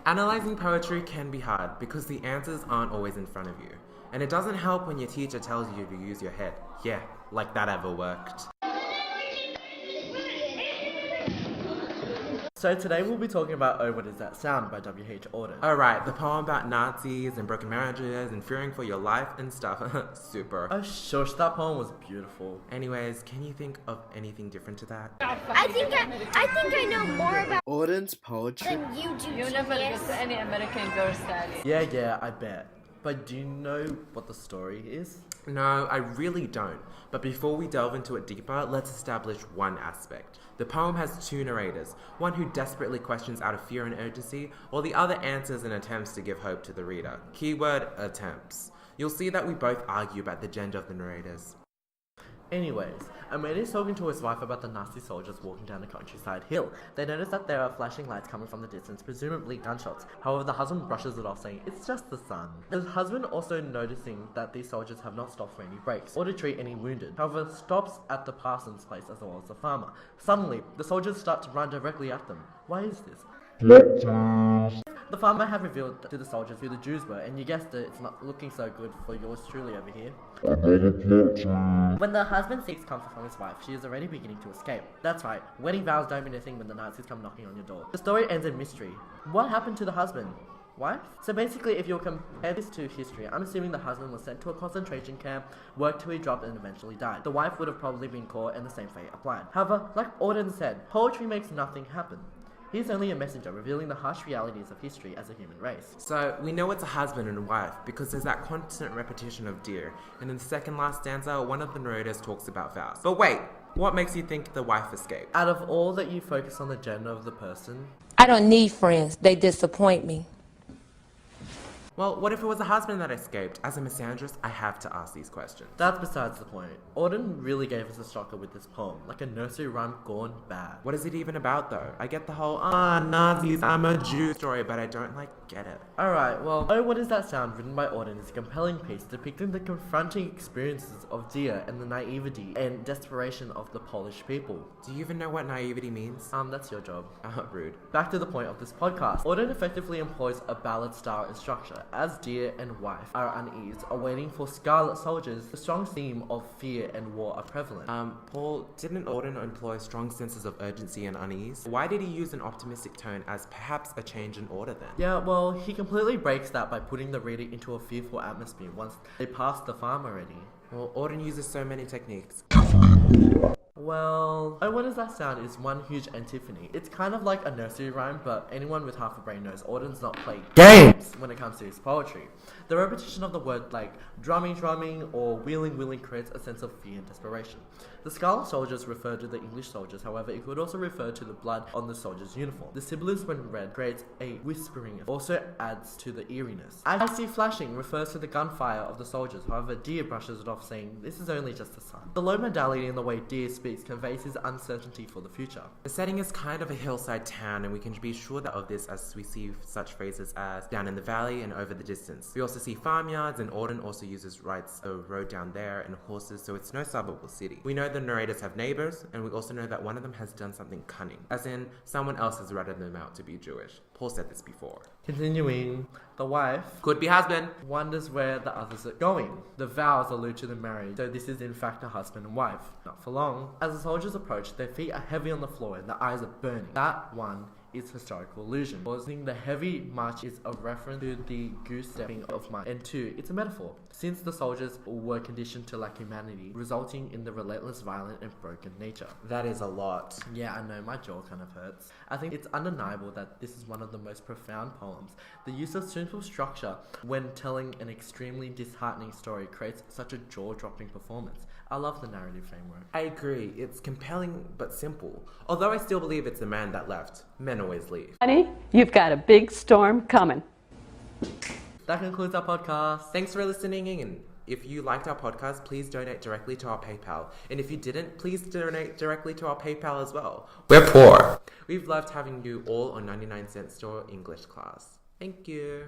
Analyzing poetry can be hard because the answers aren't always in front of you. And it doesn't help when your teacher tells you to use your head. Yeah, like that ever worked. So today we'll be talking about Oh What Is That Sound by W.H. Auden. Alright, the poem about Nazis and broken marriages and fearing for your life and stuff. Super. Oh shush, that poem was beautiful. Anyways, can you think of anything different to that? I think I know more about Auden's poetry. than you do. You never genius. get to any American girl study. Yeah, I bet. But do you know what the story is? No, I really don't. But before we delve into it deeper, let's establish one aspect. The poem has two narrators, one who desperately questions out of fear and urgency, while the other answers and attempts to give hope to the reader. Keyword, attempts. You'll see that we both argue about the gender of the narrators. Anyways, a man is talking to his wife about the Nazi soldiers walking down a countryside hill. They notice that there are flashing lights coming from the distance, presumably gunshots. However, the husband brushes it off, saying, "It's just the sun." The husband, also noticing that these soldiers have not stopped for any breaks or to treat any wounded, however, stops at the parson's place as well as the farmer. Suddenly, the soldiers start to run directly at them. Why is this? The farmer had revealed to the soldiers who the Jews were, and you guessed it, it's not looking so good for yours truly over here. When the husband seeks comfort from his wife, she is already beginning to escape. That's right, wedding vows don't mean a thing when the Nazis come knocking on your door. The story ends in mystery. What happened to the husband? Wife? So basically, if you compare this to history, I'm assuming the husband was sent to a concentration camp, worked till he dropped and eventually died. The wife would have probably been caught and the same fate applied. However, like Auden said, poetry makes nothing happen. He's only a messenger, revealing the harsh realities of history as a human race. So, we know it's a husband and wife because there's that constant repetition of dear, and in the second last stanza, one of the narrators talks about vows. But wait, what makes you think the wife escaped? Out of all that you focus on the gender of the person, I don't need friends. They disappoint me. Well, what if it was a husband that escaped? As a misandrist, I have to ask these questions. that's besides the point. Auden really gave us a shocker with this poem, like a nursery rhyme gone bad. What is it even about though? I get the whole, Nazis, I'm a Jew story, but I don't get it. Alright, well, Oh What Is That Sound, written by Auden, is a compelling piece depicting the confronting experiences of Dia and the naivety and desperation of the Polish people. Do you even know what naivety means? That's your job. Rude. Back to the point of this podcast. Auden effectively employs a ballad style and structure, as Dear and wife are uneased, are waiting for scarlet soldiers. The strong theme of fear and war are prevalent. Paul, didn't Auden employ strong senses of urgency and unease? Why did he use an optimistic tone as perhaps a change in order then? Yeah, well, he completely breaks that by putting the reader into a fearful atmosphere once they pass the farm already. Well, Auden uses so many techniques. Well, Oh What Does That Sound is one huge antiphony. It's kind of like a nursery rhyme, but anyone with half a brain knows Auden's not playing games when it comes to his poetry. The repetition of the word like drumming or wheeling creates a sense of fear and desperation. The scarlet soldiers refer to the English soldiers, however, it could also refer to the blood on the soldier's uniform. The sibilance when read creates a whispering, also adds to the eeriness. I see flashing refers to the gunfire of the soldiers, however, Dear brushes it off, saying this is only just the sun. The low modality in the way Dear speaks conveys his uncertainty for the future. The setting is kind of a hillside town, and we can be sure that of this as we see such phrases as down in the valley and over the distance. We also see farmyards, and Auden also writes a road down there and horses, so it's no suburb or city. We know the narrators have neighbors, and we also know that one of them has done something cunning, as in someone else has ratted them out to be Jewish. Paul said this before. Continuing, the wife Could be husband. wonders where the others are going. The vows allude to the marriage, so this is in fact a husband and wife. Not for long. As the soldiers approach, their feet are heavy on the floor and their eyes are burning. That one is historical illusion. Causing the heavy march is a reference to the goose stepping of might, and two, it's a metaphor, since the soldiers were conditioned to lack humanity, resulting in the relentless, violent, and broken nature. That is a lot. Yeah, I know, my jaw kind of hurts. I think it's undeniable that this is one of the most profound poems. The use of simple structure when telling an extremely disheartening story creates such a jaw-dropping performance. I love the narrative framework. I agree. It's compelling but simple. Although I still believe it's the man that left. Men always leave. Honey, you've got a big storm coming. That concludes our podcast. Thanks for listening, and If you liked our podcast, please donate directly to our PayPal. And if you didn't, please donate directly to our PayPal as well. We're poor. We've loved having you all on 99 Cent Store English class. Thank you.